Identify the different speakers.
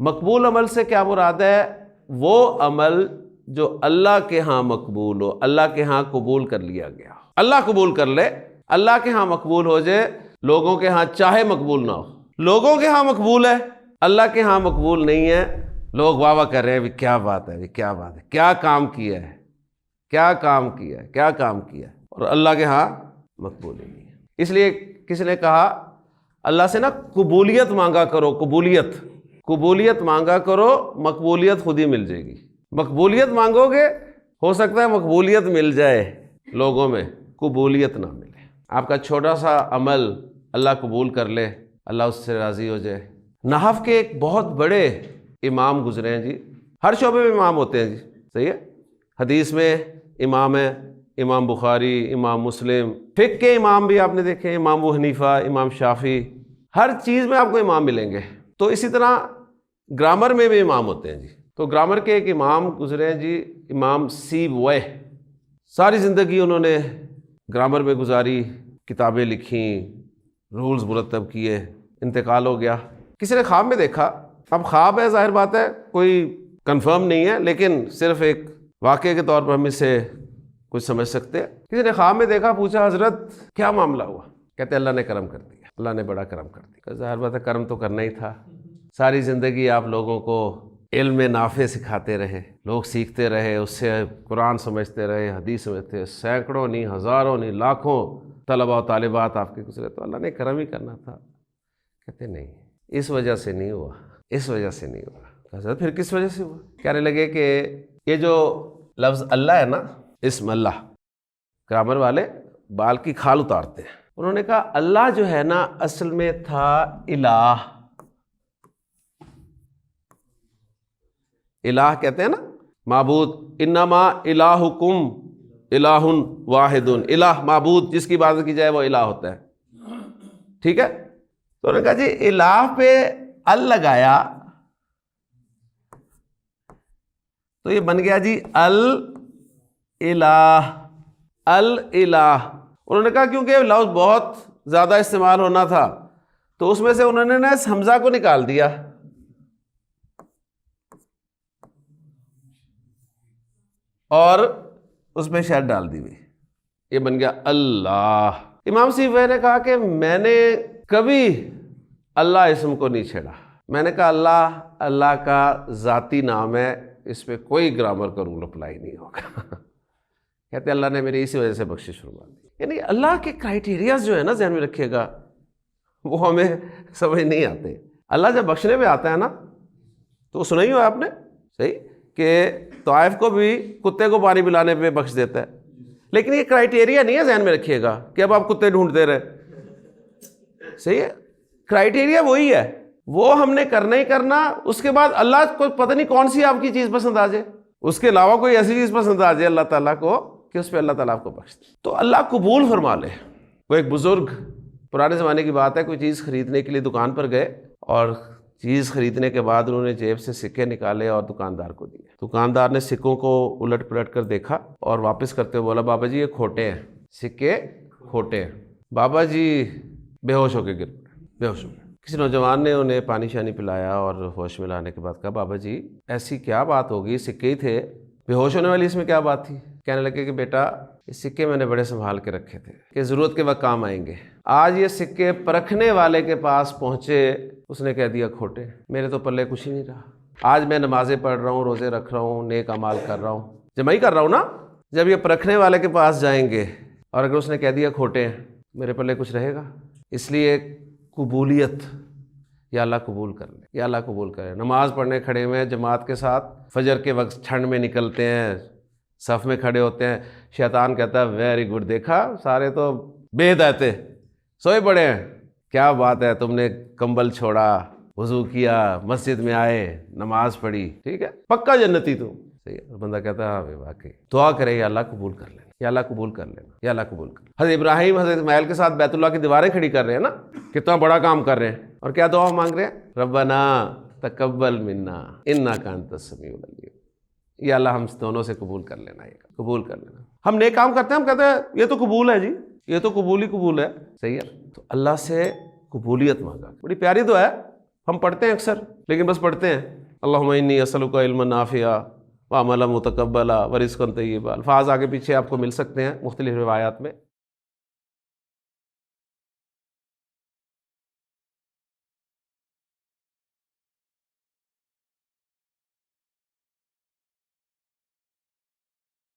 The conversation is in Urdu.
Speaker 1: مقبول عمل سے کیا مراد ہے؟ وہ عمل جو اللہ کے ہاں مقبول ہو، اللہ کے ہاں قبول کر لیا گیا، اللہ قبول کر لے، اللہ کے ہاں مقبول ہو جائے، لوگوں کے ہاں چاہے مقبول نہ ہو۔ لوگوں کے ہاں مقبول ہے، اللہ کے ہاں مقبول نہیں ہے، لوگ واہ واہ کر رہے ہیں، کیا بات ہے، کیا بات ہے، کیا کام کیا ہے، کیا کام کیا ہے، کیا کام کیا ہے، اور اللہ کے ہاں مقبول ہی نہیں ہے۔ اس لیے کسی نے کہا اللہ سے نا قبولیت مانگا کرو، قبولیت مانگا کرو، مقبولیت خود ہی مل جائے گی۔ مقبولیت مانگو گے، ہو سکتا ہے مقبولیت مل جائے لوگوں میں، قبولیت نہ ملے۔ آپ کا چھوٹا سا عمل اللہ قبول کر لے، اللہ اس سے راضی ہو جائے۔ نحو کے ایک بہت بڑے امام گزرے ہیں جی، ہر شعبے میں امام ہوتے ہیں جی، صحیح ہے، حدیث میں امام ہیں، امام بخاری، امام مسلم، فقہ کے امام بھی آپ نے دیکھے، امام ابو حنیفہ، امام شافعی، ہر چیز میں آپ کو امام ملیں گے۔ تو اسی طرح گرامر میں بھی امام ہوتے ہیں جی۔ تو گرامر کے ایک امام گزرے ہیں جی، امام سیبویہ، ساری زندگی انہوں نے گرامر میں گزاری، کتابیں لکھیں، رولز مرتب کیے، انتقال ہو گیا۔ کسی نے خواب میں دیکھا، اب خواب ہے ظاہر بات ہے کوئی کنفرم نہیں ہے، لیکن صرف ایک واقعے کے طور پر ہم اسے کچھ سمجھ سکتے ہیں۔ کسی نے خواب میں دیکھا، پوچھا حضرت کیا معاملہ ہوا؟ کہتے اللہ نے کرم کر دیا، اللہ نے بڑا کرم کر دیا۔ ظاہر بات ہے کرم تو کرنا ہی تھا، ساری زندگی آپ لوگوں کو علم نافع سکھاتے رہے، لوگ سیکھتے رہے، اس سے قرآن سمجھتے رہے، حدیث سمجھتے رہے، سینکڑوں نہیں، ہزاروں نہیں، لاکھوں طلبہ و طالبات آپ کے گزرے، تو اللہ نے کرم ہی کرنا تھا۔ کہتے نہیں، اس وجہ سے نہیں ہوا، اس وجہ سے نہیں ہوا۔ حضرت پھر کس وجہ سے ہوا؟ کہنے لگے کہ یہ جو لفظ اللہ ہے نا، اسم اللہ، گرامر والے بال کی کھال اتارتے ہیں۔ انہوں نے کہا اللہ جو ہے نا اصل میں تھا الہ، الہ کہتے ہیں نا معبود، انما الہکم الہ واحد، الہ معبود جس کی عبادت کی جائے وہ الہ ہوتا ہے، ٹھیک ہے۔ تو انہوں نے کہا جی الہ پہ ال لگایا تو یہ بن گیا جی الہ، الہ۔ انہوں نے کہا کیونکہ لفظ بہت زیادہ استعمال ہونا تھا تو اس میں سے انہوں نے نا اس حمزہ کو نکال دیا، اور اس میں شہد ڈال دی ہوئی، یہ بن گیا اللہ۔ امام سیبویہ نے کہا کہ میں نے کبھی اللہ اسم کو نہیں چھیڑا، میں نے کہا اللہ کا ذاتی نام ہے، اس پہ کوئی گرامر کا رول اپلائی نہیں ہوگا۔ کہتے اللہ نے میری اسی وجہ سے بخشش فرما دی۔ یعنی اللہ کے کرائیٹیریاز جو ہے نا ذہن میں رکھیے گا، وہ ہمیں سمجھ نہیں آتے۔ اللہ جب بخشنے میں آتا ہے نا تو سنا ہی ہوا آپ نے، صحیح، کہ طائف کو بھی کتے کو پانی پلانے پہ بخش دیتا ہے، لیکن یہ کرائیٹیریا نہیں ہے، ذہن میں رکھیے گا کہ اب آپ کتے ڈھونڈتے رہے، صحیح ہے، کرائیٹیریا وہی ہے، وہ ہم نے کرنا ہی کرنا۔ اس کے بعد اللہ کو پتہ نہیں کون سی آپ کی چیز پسند آ جائے، اس کے علاوہ کوئی ایسی چیز پسند آ جائے اللہ تعالیٰ کو کہ اس پہ اللہ تعالیٰ آپ کو بخش دے، تو اللہ قبول فرما لے۔ وہ ایک بزرگ، پرانے زمانے کی بات ہے، کوئی چیز خریدنے کے لیے دکان پر گئے، اور چیز خریدنے کے بعد انہوں نے جیب سے سکے نکالے اور دکاندار کو دیے۔ دکاندار نے سکوں کو الٹ پلٹ کر دیکھا اور واپس کرتے ہوئے بولا بابا جی یہ کھوٹے ہیں، سکے کھوٹے ہیں۔ بابا جی بے ہوش ہو کے گر پڑے، بے ہوش ہو گئے۔ کسی نوجوان نے انہیں پانی شانی پلایا اور ہوش میں لانے کے بعد کہا بابا جی ایسی کیا بات ہوگی، سکے ہی تھے، بے ہوش ہونے والی اس میں کیا بات تھی؟ کہنے لگے کہ بیٹا یہ سکے میں نے بڑے سنبھال کے رکھے تھے کہ ضرورت کے وقت کام آئیں گے، آج یہ سکے پرکھنے والے کے پاس پہنچے، اس نے کہہ دیا کھوٹے، میرے تو پلے کچھ ہی نہیں رہا۔ آج میں نمازیں پڑھ رہا ہوں، روزے رکھ رہا ہوں، نیک اعمال کر رہا ہوں، جمع ہی کر رہا ہوں نا، جب یہ پرکھنے والے کے پاس جائیں گے اور اگر اس نے کہہ دیا کھوٹے ہیں، میرے پلے کچھ رہے گا؟ اس لیے قبولیت، یا اللہ قبول کر لے، یا اللہ قبول کرے۔ نماز پڑھنے کھڑے ہوئے ہیں جماعت کے ساتھ، فجر کے وقت ٹھنڈ میں نکلتے ہیں، صف میں کھڑے ہوتے ہیں، شیطان کہتا ہے ویری گڈ، دیکھا سارے تو بے ہدایت سوئے پڑے ہیں، کیا بات ہے، تم نے کمبل چھوڑا، وضو کیا، مسجد میں آئے، نماز پڑھی، ٹھیک ہے، پکا جنتی تم، صحیح ہے۔ بندہ کہتا ہے ہاں واقعی، دعا کرے یا اللہ قبول کر لینا، یا اللہ قبول کر لینا، یا اللہ قبول کر لینا۔ حضرت ابراہیم حضرت اسماعیل کے ساتھ بیت اللہ کی دیواریں کھڑی کر رہے ہیں نا، کتنا بڑا کام کر رہے ہیں، اور کیا دعا مانگ رہے ہیں؟ ربنا تقبل منا انک انت السمیع العلیم، یا اللہ ہم دونوں سے قبول کر لینا، یہ قبول کر لینا۔ ہم نیک کام کرتے ہیں، ہم کہتے ہیں یہ تو قبول ہے جی، یہ تو قبول ہی قبول ہے، صحیح ہے۔ تو اللہ سے قبولیت مانگا، بڑی پیاری دعا ہے، ہم پڑھتے ہیں اکثر، لیکن بس پڑھتے ہیں اللہم انی اسألک علما نافعا وعملا متقبلا ورزقا طیبا. الفاظ آگے پیچھے آپ کو مل سکتے ہیں مختلف روایات میں.